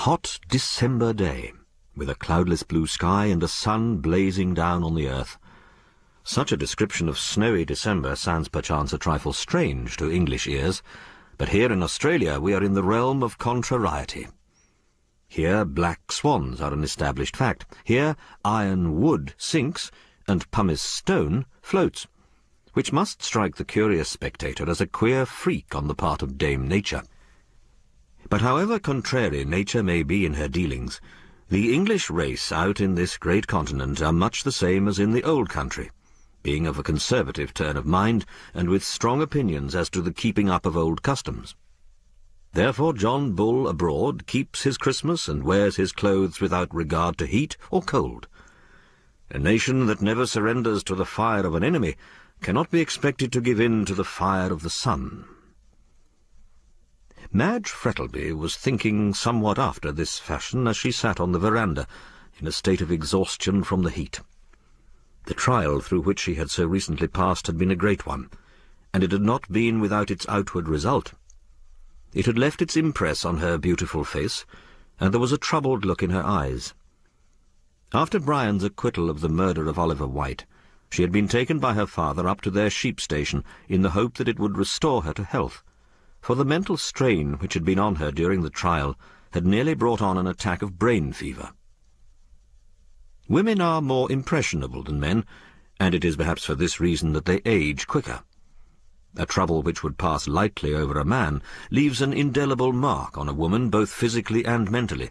hot December day, with a cloudless blue sky and a sun blazing down on the earth. Such a description of snowy December sounds perchance a trifle strange to English ears, but here in Australia we are in the realm of contrariety. Here black swans are an established fact. Here iron wood sinks, and pumice stone floats, which must strike the curious spectator as a queer freak on the part of Dame Nature. But however contrary Nature may be in her dealings, the English race out in this great continent are much the same as in the old country, being of a conservative turn of mind and with strong opinions as to the keeping up of old customs. Therefore John Bull abroad keeps his Christmas and wears his clothes without regard to heat or cold. A nation that never surrenders to the fire of an enemy cannot be expected to give in to the fire of the sun. Madge Frettlby was thinking somewhat after this fashion as she sat on the veranda, in a state of exhaustion from the heat. The trial through which she had so recently passed had been a great one, and it had not been without its outward result. It had left its impress on her beautiful face, and there was a troubled look in her eyes. After Brian's acquittal of the murder of Oliver White, she had been taken by her father up to their sheep station in the hope that it would restore her to health, for the mental strain which had been on her during the trial had nearly brought on an attack of brain fever. Women are more impressionable than men, and it is perhaps for this reason that they age quicker. A trouble which would pass lightly over a man leaves an indelible mark on a woman both physically and mentally,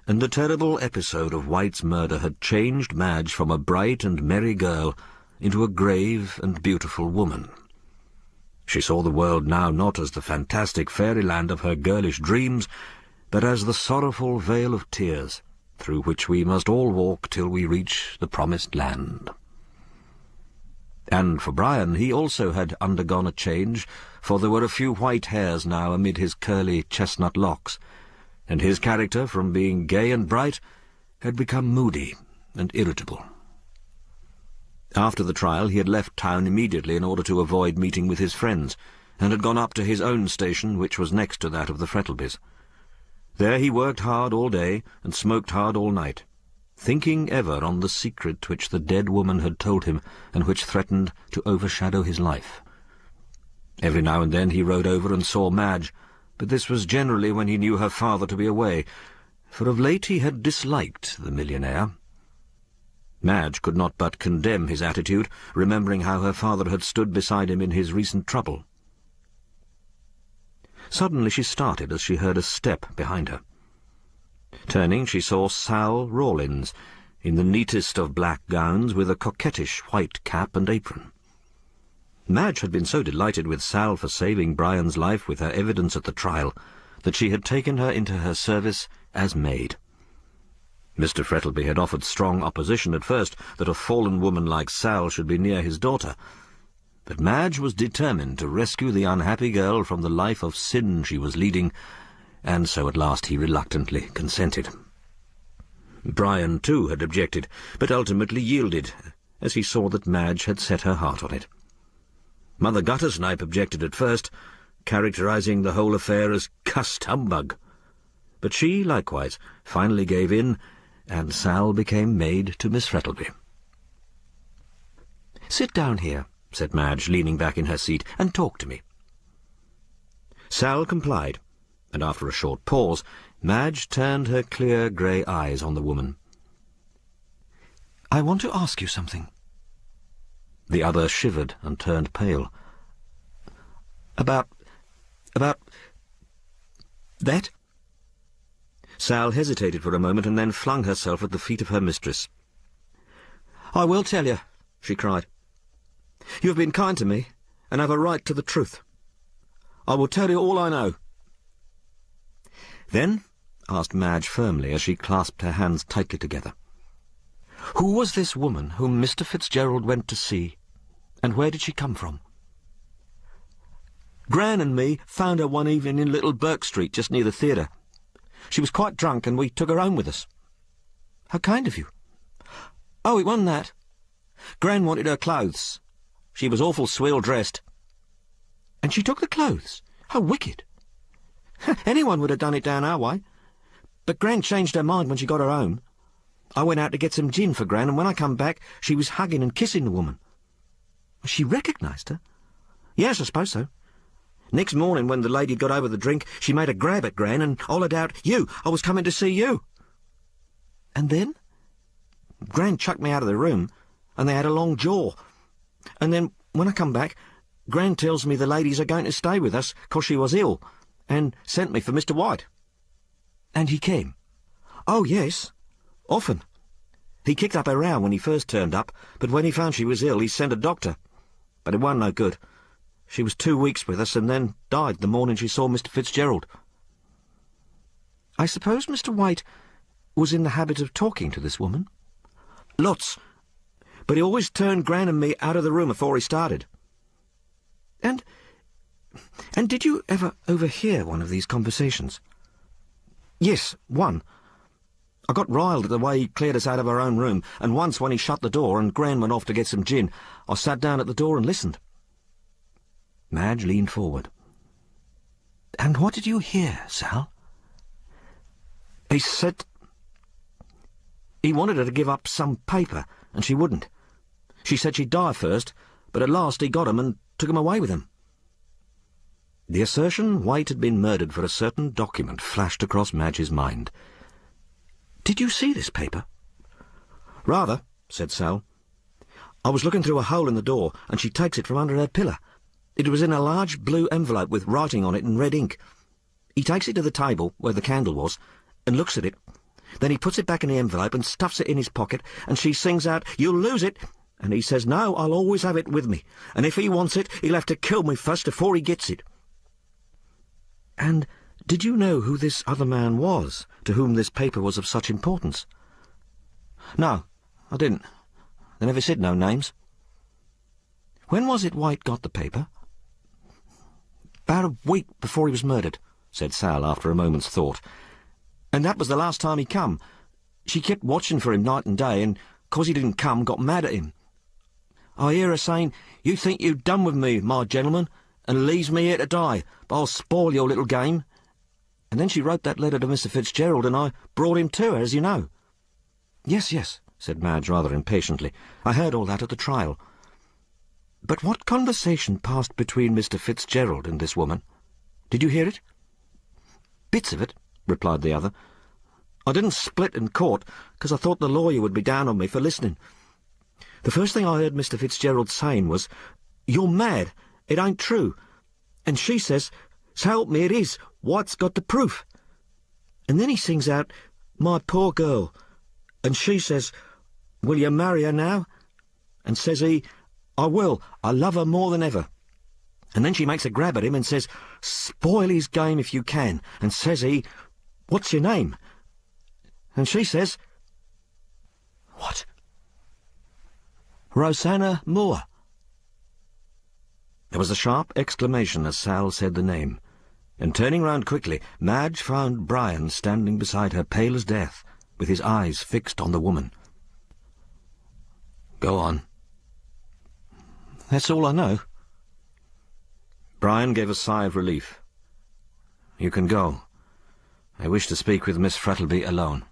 and the terrible episode of White's murder had changed Madge from a bright and merry girl into a grave and beautiful woman. She saw the world now not as the fantastic fairyland of her girlish dreams, but as the sorrowful vale of tears, through which we must all walk till we reach the promised land. And for Brian, he also had undergone a change, for there were a few white hairs now amid his curly chestnut locks, and his character, from being gay and bright, had become moody and irritable. After the trial he had left town immediately in order to avoid meeting with his friends, and had gone up to his own station, which was next to that of the Frettlbys. There he worked hard all day and smoked hard all night, thinking ever on the secret which the dead woman had told him and which threatened to overshadow his life. Every now and then he rode over and saw Madge, but this was generally when he knew her father to be away, for of late he had disliked the millionaire. Madge could not but condemn his attitude, remembering how her father had stood beside him in his recent trouble. Suddenly she started as she heard a step behind her. Turning, she saw Sal Rawlins, in the neatest of black gowns, with a coquettish white cap and apron. Madge had been so delighted with Sal for saving Brian's life with her evidence at the trial that she had taken her into her service as maid. Mr. Frettlby had offered strong opposition at first that a fallen woman like Sal should be near his daughter, but Madge was determined to rescue the unhappy girl from the life of sin she was leading, and so at last he reluctantly consented. Brian, too, had objected, but ultimately yielded, as he saw that Madge had set her heart on it. Mother Guttersnipe objected at first, characterizing the whole affair as cussed humbug, but she, likewise, finally gave in, and Sal became maid to Miss Frettlby. "Sit down here," said Madge, leaning back in her seat, "and talk to me." Sal complied, and after a short pause, Madge turned her clear grey eyes on the woman. "I want to ask you something." The other shivered and turned pale. About that?" Sal hesitated for a moment and then flung herself at the feet of her mistress. "I will tell you," she cried. "You have been kind to me, and have a right to the truth. I will tell you all I know." "Then," asked Madge firmly, as she clasped her hands tightly together, "who was this woman whom Mr. Fitzgerald went to see, and where did she come from?" "Gran and me found her one evening in Little Burke Street, just near the theatre. She was quite drunk, and we took her home with us." "How kind of you." "Oh, it wasn't that. Gran wanted her clothes. She was awful swell dressed." "And she took the clothes? How wicked!" "Anyone would have done it down our way. But Gran changed her mind when she got her home. I went out to get some gin for Gran, and when I come back, she was hugging and kissing the woman. She recognised her? Yes, I suppose so. Next morning, when the lady got over the drink, she made a grab at Gran and hollered out, "You! I was coming to see you!" And then? Gran chucked me out of the room, and they had a long jaw. And then, when I come back, Gran tells me the ladies are going to stay with us 'cause she was ill, and sent me for Mr. White. And he came? Oh, yes. Often. He kicked up a row when he first turned up, but when he found she was ill, he sent a doctor. But it wasn't no good. She was 2 weeks with us and then died the morning she saw Mr. Fitzgerald. I suppose Mr. White was in the habit of talking to this woman? Lots. But he always turned Gran and me out of the room before he started. And did you ever overhear one of these conversations? Yes, one. I got riled at the way he cleared us out of our own room, and once when he shut the door and Gran went off to get some gin, I sat down at the door and listened. Madge leaned forward. And what did you hear, Sal? He said he wanted her to give up some paper, and she wouldn't. She said she'd die first, but at last he got him and took him away with him. The assertion White had been murdered for a certain document flashed across Madge's mind. Did you see this paper? Rather, said Sal. I was looking through a hole in the door, and she takes it from under her pillow. It was in a large blue envelope with writing on it in red ink. He takes it to the table, where the candle was, and looks at it. Then he puts it back in the envelope and stuffs it in his pocket, and she sings out, "You'll lose it!" And he says, "No, I'll always have it with me, and if he wants it, he'll have to kill me first before he gets it." And did you know who this other man was, to whom this paper was of such importance? No, I didn't. They never said no names. When was it White got the paper? About a week before he was murdered, said Sal after a moment's thought. And that was the last time he come. She kept watching for him night and day, and 'cause he didn't come, got mad at him. I hear her saying, "You think you've done with me, my gentleman, and leaves me here to die, but I'll spoil your little game." And then she wrote that letter to Mr. Fitzgerald, and I brought him to her, as you know. Yes, yes, said Madge rather impatiently. I heard all that at the trial. But what conversation passed between Mr. Fitzgerald and this woman? Did you hear it? Bits of it, replied the other. I didn't split in court, 'cause I thought the lawyer would be down on me for listening. The first thing I heard Mr. Fitzgerald saying was, "You're mad, it ain't true." And she says, "So help me, it is. White's got the proof." And then he sings out, "My poor girl." And she says, "Will you marry her now?" And says he, "I will. I love her more than ever." And then she makes a grab at him and says, "Spoil his game if you can." And says he, "What's your name?" And she says, "What?" "Rosanna Moore." There was a sharp exclamation as Sal said the name, and turning round quickly, Madge found Brian standing beside her, pale as death, with his eyes fixed on the woman. "Go on." "That's all I know." Brian gave a sigh of relief. "You can go. I wish to speak with Miss Frettlby alone."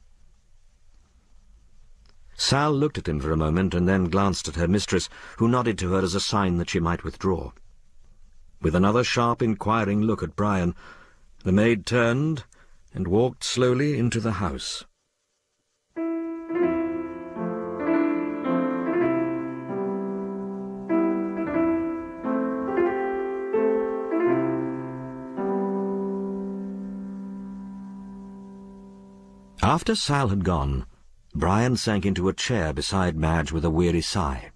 Sal looked at him for a moment and then glanced at her mistress, who nodded to her as a sign that she might withdraw. With another sharp, inquiring look at Brian, the maid turned and walked slowly into the house. After Sal had gone, Brian sank into a chair beside Madge with a weary sigh.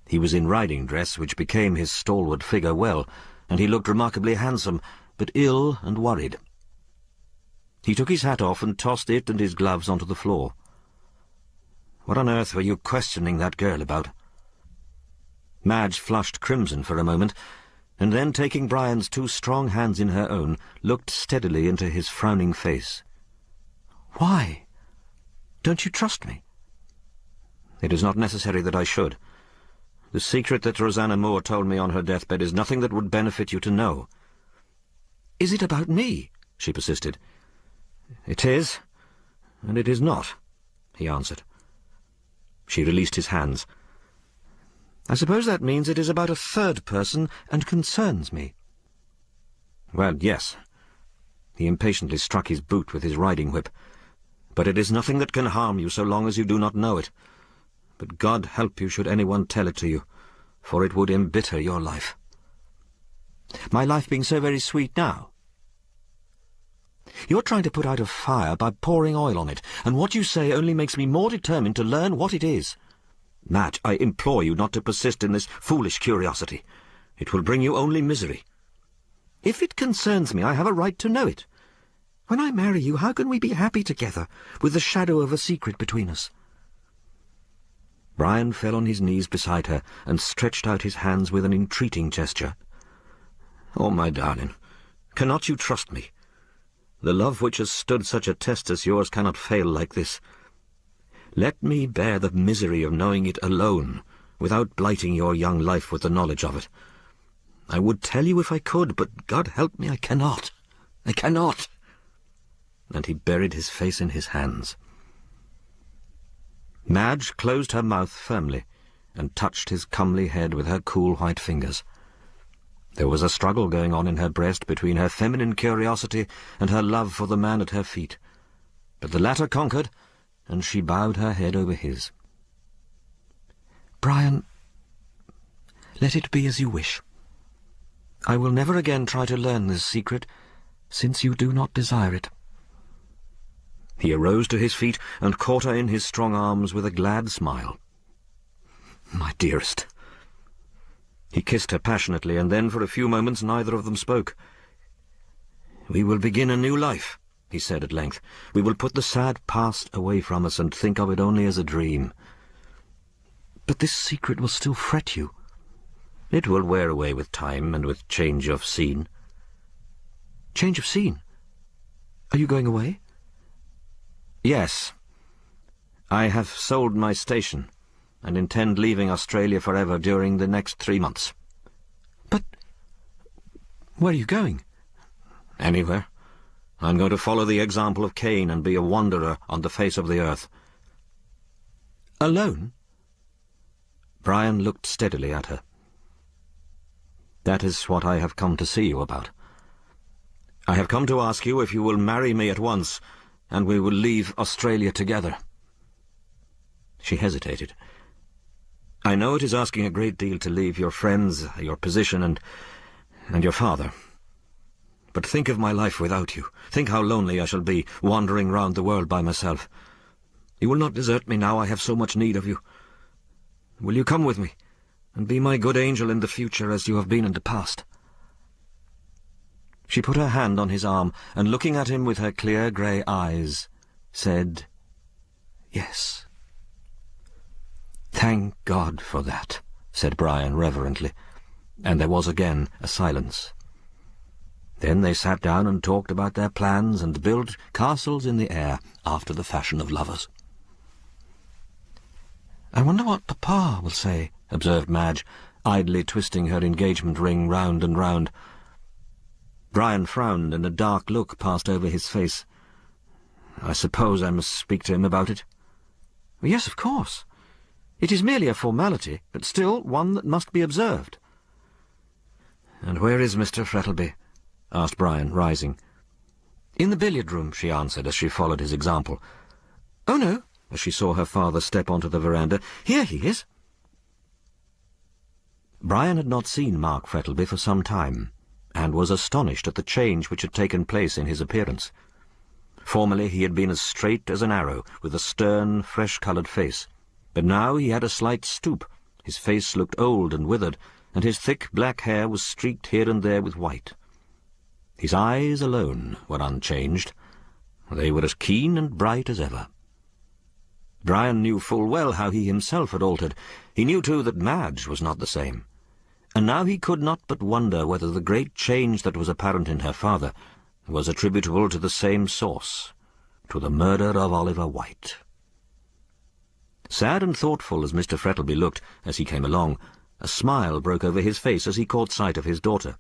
He was in riding dress, which became his stalwart figure well, and he looked remarkably handsome, but ill and worried. He took his hat off and tossed it and his gloves onto the floor. "What on earth were you questioning that girl about?" Madge flushed crimson for a moment, and then, taking Brian's two strong hands in her own, looked steadily into his frowning face. "Why? Don't you trust me?" "It is not necessary that I should. The secret that Rosanna Moore told me on her deathbed is nothing that would benefit you to know." "Is it about me?" she persisted. "It is, and it is not," he answered. She released his hands. "I suppose that means it is about a third person and concerns me." "Well, yes." He impatiently struck his boot with his riding whip. "But it is nothing that can harm you so long as you do not know it. But God help you should anyone tell it to you, for it would embitter your life." "My life being so very sweet now?" "You're trying to put out a fire by pouring oil on it, and what you say only makes me more determined to learn what it is. Madge, I implore you not to persist in this foolish curiosity. It will bring you only misery. If it concerns me, I have a right to know it. When I marry you, how can we be happy together, with the shadow of a secret between us?" Brian fell on his knees beside her and stretched out his hands with an entreating gesture. "Oh, my darling, cannot you trust me? The love which has stood such a test as yours cannot fail like this. Let me bear the misery of knowing it alone, without blighting your young life with the knowledge of it. I would tell you if I could, but God help me, I cannot. I cannot." And he buried his face in his hands. Madge closed her mouth firmly and touched his comely head with her cool white fingers. There was a struggle going on in her breast between her feminine curiosity and her love for the man at her feet, but the latter conquered, and she bowed her head over his. "Brian, let it be as you wish. I will never again try to learn this secret, since you do not desire it." He arose to his feet and caught her in his strong arms with a glad smile. "My dearest." He kissed her passionately, and then for a few moments neither of them spoke. "We will begin a new life," he said at length. "We will put the sad past away from us and think of it only as a dream." "But this secret will still fret you." "It will wear away with time and with change of scene." "Change of scene? Are you going away?" "Yes. I have sold my station, and intend leaving Australia forever during the next 3 months. "But where are you going?" "Anywhere. I'm going to follow the example of Cain and be a wanderer on the face of the earth." "Alone?" Brian looked steadily at her. "That is what I have come to see you about. I have come to ask you if you will marry me at once, and we will leave Australia together." She hesitated. "I know it is asking a great deal to leave your friends, your position, and your father. But think of my life without you. Think how lonely I shall be, wandering round the world by myself. You will not desert me now I have so much need of you. Will you come with me, and be my good angel in the future as you have been in the past?" She put her hand on his arm, and looking at him with her clear grey eyes, said, "Yes." "Thank God for that," said Brian reverently, and there was again a silence. Then they sat down and talked about their plans and built castles in the air after the fashion of lovers. "I wonder what Papa will say," observed Madge, idly twisting her engagement ring round and round. Brian frowned, and a dark look passed over his face. "I suppose I must speak to him about it?" "Yes, of course. It is merely a formality, but still one that must be observed." "And where is Mr. Frettlby?" asked Brian, rising. "In the billiard-room," she answered, as she followed his example. "Oh, no," as she saw her father step onto the veranda. "Here he is." Brian had not seen Mark Frettlby for some time, and was astonished at the change which had taken place in his appearance. Formerly he had been as straight as an arrow, with a stern, fresh-coloured face, but now he had a slight stoop, his face looked old and withered, and his thick black hair was streaked here and there with white. His eyes alone were unchanged. They were as keen and bright as ever. Brian knew full well how he himself had altered. He knew, too, that Madge was not the same. And now he could not but wonder whether the great change that was apparent in her father was attributable to the same source, to the murder of Oliver White. Sad and thoughtful as Mr. Frettlby looked as he came along, a smile broke over his face as he caught sight of his daughter.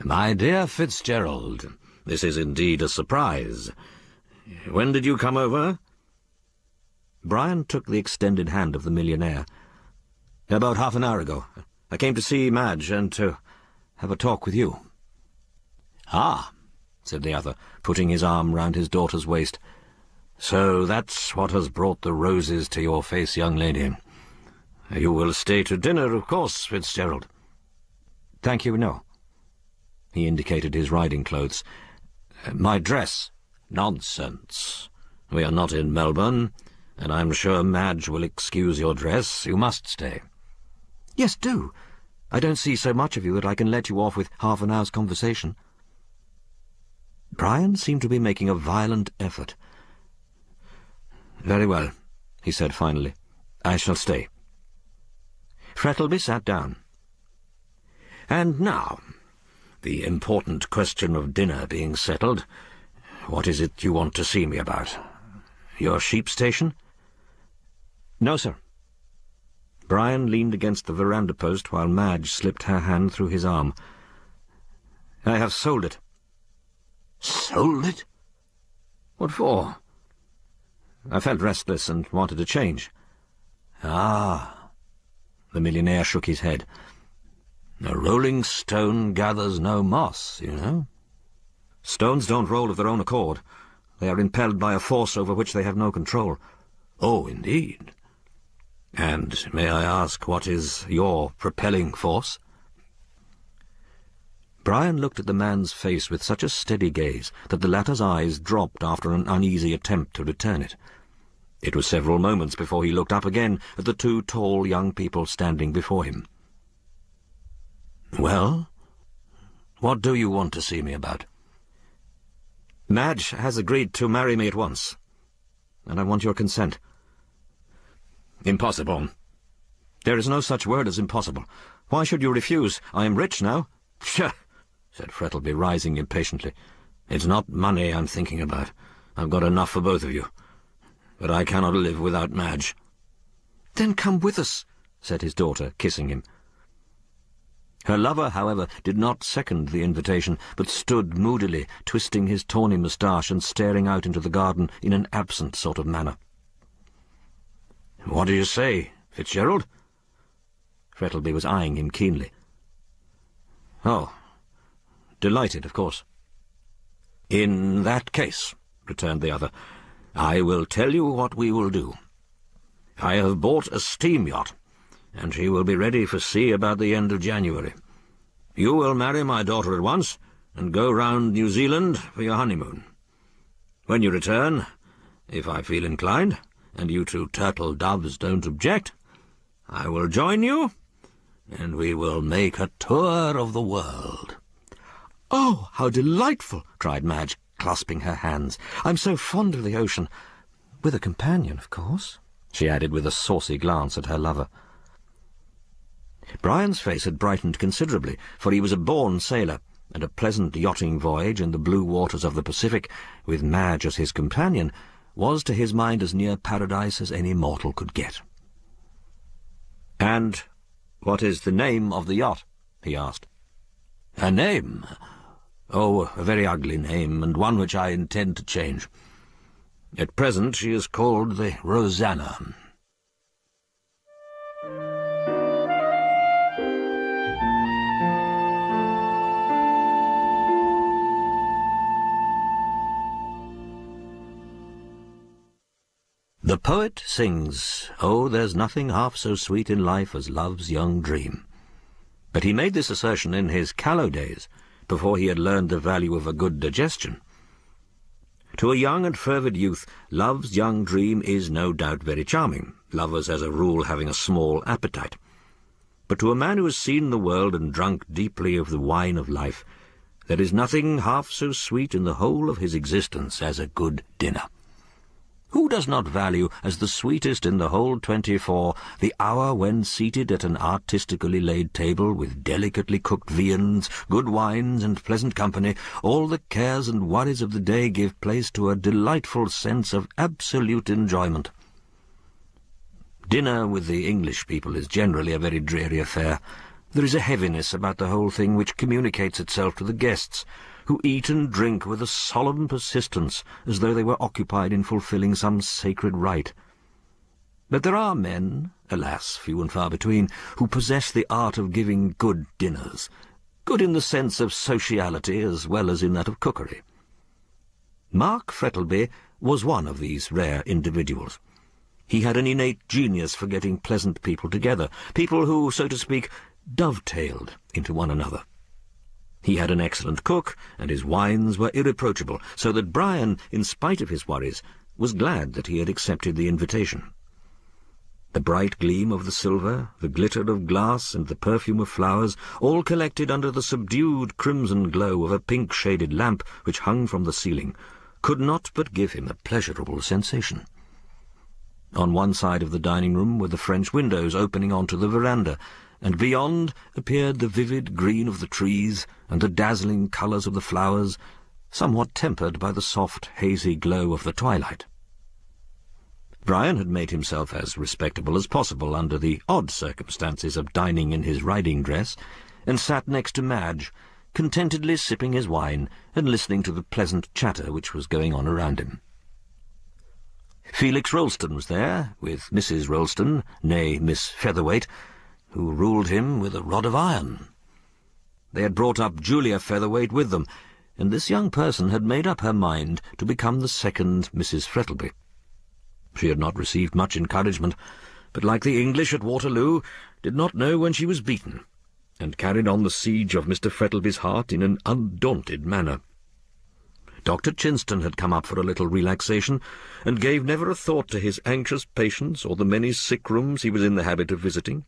"My dear Fitzgerald, this is indeed a surprise. When did you come over?" Brian took the extended hand of the millionaire. "About half an hour ago. I came to see Madge and to have a talk with you." "Ah," said the other, putting his arm round his daughter's waist. "So that's what has brought the roses to your face, young lady. You will stay to dinner, of course, Fitzgerald." "Thank you, no." He indicated his riding clothes. "My dress." "Nonsense. We are not in Melbourne, and I'm sure Madge will excuse your dress. You must stay." "Yes, do. I don't see so much of you that I can let you off with half an hour's conversation." Brian seemed to be making a violent effort. "Very well," he said finally. "I shall stay." Frettleby sat down. "And now, the important question of dinner being settled, what is it you want to see me about? Your sheep station?" "No, sir." Brian leaned against the veranda post while Madge slipped her hand through his arm. "I have sold it." "Sold it? What for?" "I felt restless and wanted a change." "Ah." The millionaire shook his head. "A rolling stone gathers no moss, you know." "Stones don't roll of their own accord. They are impelled by a force over which they have no control." "Oh, indeed. And may I ask what is your propelling force?" Brian looked at the man's face with such a steady gaze that the latter's eyes dropped after an uneasy attempt to return it. It was several moments before he looked up again at the two tall young people standing before him. "Well, what do you want to see me about?" "Madge has agreed to marry me at once, and I want your consent." "Impossible." "There is no such word as impossible. Why should you refuse? I am rich now." "Pshaw!" said Frettleby, rising impatiently. "It's not money I'm thinking about. I've got enough for both of you. But I cannot live without Madge." "Then come with us," said his daughter, kissing him. Her lover, however, did not second the invitation, but stood moodily, twisting his tawny moustache and staring out into the garden in an absent sort of manner. "What do you say, Fitzgerald?" Frettleby was eyeing him keenly. "Oh, delighted, of course." "In that case," returned the other, "I will tell you what we will do. I have bought a steam yacht, and she will be ready for sea about the end of January. You will marry my daughter at once, and go round New Zealand for your honeymoon. When you return, if I feel inclined, and you two turtle doves don't object, I will join you, and we will make a tour of the world." "Oh, how delightful!" cried Madge, clasping her hands. "I'm so fond of the ocean. With a companion, of course," she added with a saucy glance at her lover. Brian's face had brightened considerably, for he was a born sailor, and a pleasant yachting voyage in the blue waters of the Pacific, with Madge as his companion, was to his mind as near paradise as any mortal could get. "And what is the name of the yacht?" he asked. "Her name? Oh, a very ugly name, and one which I intend to change. At present she is called the Rosanna." The poet sings, "Oh, there's nothing half so sweet in life as love's young dream." But he made this assertion in his callow days, before he had learned the value of a good digestion. To a young and fervid youth, love's young dream is no doubt very charming, lovers as a rule having a small appetite. But to a man who has seen the world and drunk deeply of the wine of life, there is nothing half so sweet in the whole of his existence as a good dinner. Who does not value as the sweetest in the whole 24 the hour when, seated at an artistically laid table with delicately cooked viands, good wines, and pleasant company, all the cares and worries of the day give place to a delightful sense of absolute enjoyment? Dinner with the English people is generally a very dreary affair. There is a heaviness about the whole thing which communicates itself to the guests, who eat and drink with a solemn persistence, as though they were occupied in fulfilling some sacred rite. But there are men, alas, few and far between, who possess the art of giving good dinners, good in the sense of sociality as well as in that of cookery. Mark Frettlby was one of these rare individuals. He had an innate genius for getting pleasant people together, people who, so to speak, dovetailed into one another. He had an excellent cook, and his wines were irreproachable, so that Brian, in spite of his worries, was glad that he had accepted the invitation. The bright gleam of the silver, the glitter of glass, and the perfume of flowers, all collected under the subdued crimson glow of a pink-shaded lamp which hung from the ceiling, could not but give him a pleasurable sensation. On one side of the dining-room were the French windows opening onto the veranda, and beyond appeared the vivid green of the trees and the dazzling colours of the flowers, somewhat tempered by the soft, hazy glow of the twilight. Brian had made himself as respectable as possible under the odd circumstances of dining in his riding dress, and sat next to Madge, contentedly sipping his wine and listening to the pleasant chatter which was going on around him. Felix Rolleston was there, with Mrs. Rolleston, née Miss Featherweight, who ruled him with a rod of iron. They had brought up Julia Featherweight with them, and this young person had made up her mind to become the second Mrs. Frettlby. She had not received much encouragement, but like the English at Waterloo, did not know when she was beaten, and carried on the siege of Mr. Frettlby's heart in an undaunted manner. Dr. Chinston had come up for a little relaxation, and gave never a thought to his anxious patients or the many sick rooms he was in the habit of visiting.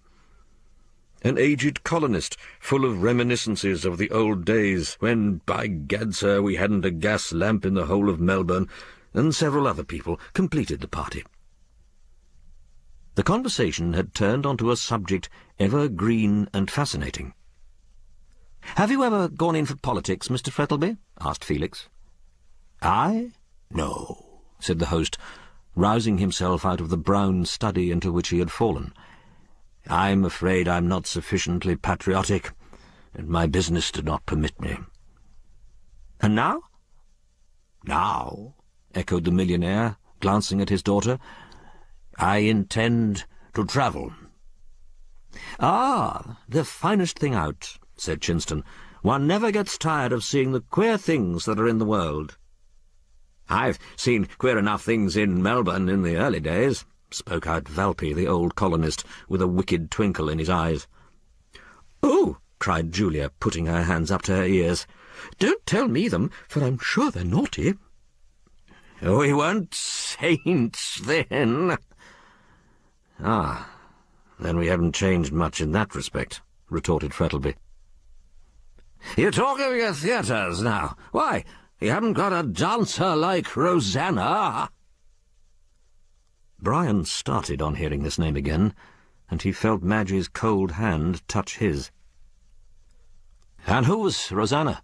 An aged colonist, full of reminiscences of the old days, when, by gad, sir, we hadn't a gas lamp in the whole of Melbourne, and several other people completed the party. The conversation had turned onto a subject ever green and fascinating. "Have you ever gone in for politics, Mr. Frettlby?" asked Felix. "I? No," said the host, rousing himself out of the brown study into which he had fallen. "I'm afraid I'm not sufficiently patriotic, and my business did not permit me." "And now?" "Now," echoed the millionaire, glancing at his daughter, "I intend to travel." "Ah, the finest thing out," said Chinston. "One never gets tired of seeing the queer things that are in the world." "I've seen queer enough things in Melbourne in the early days," spoke out Valpy, the old colonist, with a wicked twinkle in his eyes. "Oh!" cried Julia, putting her hands up to her ears. "Don't tell me them, for I'm sure they're naughty." "We weren't saints then." "Ah, then we haven't changed much in that respect," retorted Frettlby. "You talk of your theatres now. Why, you haven't got a dancer like Rosanna." Brian started on hearing this name again, and he felt Madge's cold hand touch his. "And who's Rosanna?"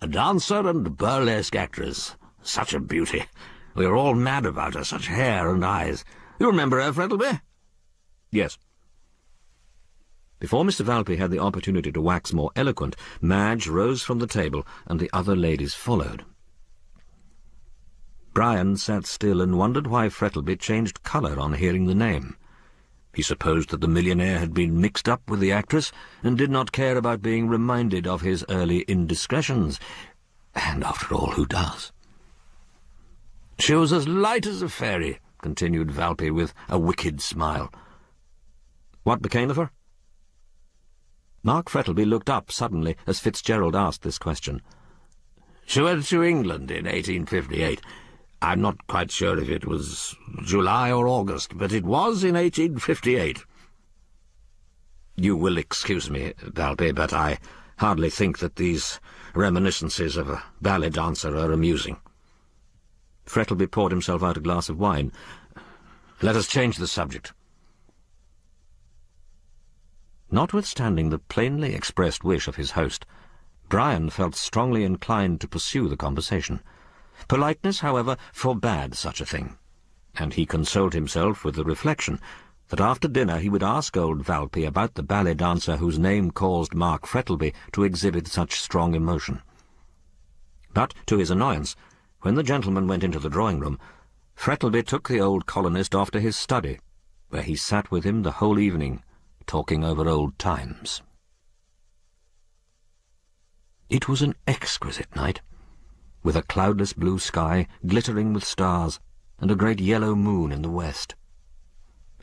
"A dancer and burlesque actress. Such a beauty. We were all mad about her, such hair and eyes. You remember her, Frettlby?" "Yes." Before Mr. Valpy had the opportunity to wax more eloquent, Madge rose from the table, and the other ladies followed. Brian sat still and wondered why Frettlby changed colour on hearing the name. He supposed that the millionaire had been mixed up with the actress, and did not care about being reminded of his early indiscretions. And after all, who does? "She was as light as a fairy," continued Valpy with a wicked smile. "What became of her?" Mark Frettlby looked up suddenly as Fitzgerald asked this question. "She went to England in 1858. I'm not quite sure if it was July or August, but it was in 1858. "You will excuse me, Valpy, but I hardly think that these reminiscences of a ballet dancer are amusing." Frettlby poured himself out a glass of wine. "Let us change the subject." Notwithstanding the plainly expressed wish of his host, Brian felt strongly inclined to pursue the conversation. Politeness, however, forbade such a thing, and he consoled himself with the reflection that after dinner he would ask old Valpy about the ballet dancer whose name caused Mark Frettlby to exhibit such strong emotion. But, to his annoyance, when the gentleman went into the drawing-room, Frettleby took the old colonist off to his study, where he sat with him the whole evening, talking over old times. It was an exquisite night, with a cloudless blue sky glittering with stars, and a great yellow moon in the west.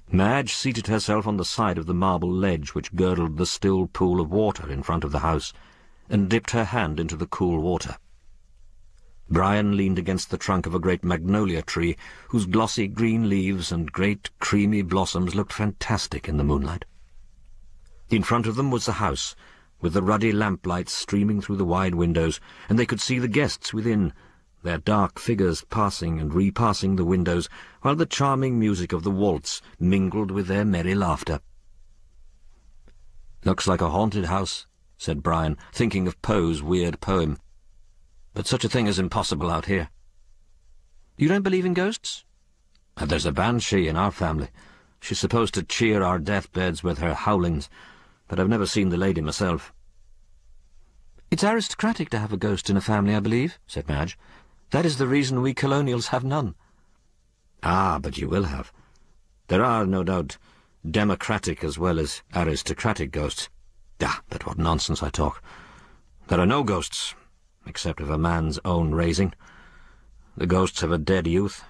Madge seated herself on the side of the marble ledge which girdled the still pool of water in front of the house, and dipped her hand into the cool water. Brian leaned against the trunk of a great magnolia tree, whose glossy green leaves and great creamy blossoms looked fantastic in the moonlight. In front of them was the house, with the ruddy lamplight streaming through the wide windows, and they could see the guests within, their dark figures passing and repassing the windows, while the charming music of the waltz mingled with their merry laughter. "Looks like a haunted house," said Brian, thinking of Poe's weird poem. "But such a thing is impossible out here." "You don't believe in ghosts?" "There's a banshee in our family. She's supposed to cheer our deathbeds with her howlings, but I've never seen the lady myself." "It's aristocratic to have a ghost in a family, I believe," said Madge. "That is the reason we colonials have none." "Ah, but you will have. There are, no doubt, democratic as well as aristocratic ghosts. Ah, but what nonsense I talk. There are no ghosts, except of a man's own raising. The ghosts of a dead youth,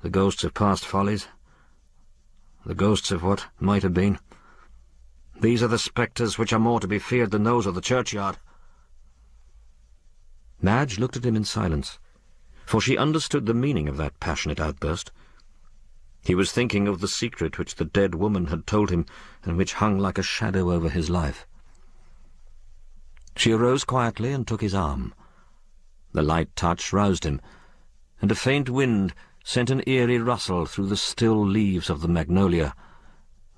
the ghosts of past follies, the ghosts of what might have been. These are the spectres which are more to be feared than those of the churchyard." Madge looked at him in silence, for she understood the meaning of that passionate outburst. He was thinking of the secret which the dead woman had told him, and which hung like a shadow over his life. She arose quietly and took his arm. The light touch roused him, and a faint wind sent an eerie rustle through the still leaves of the magnolia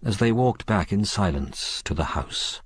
as they walked back in silence to the house.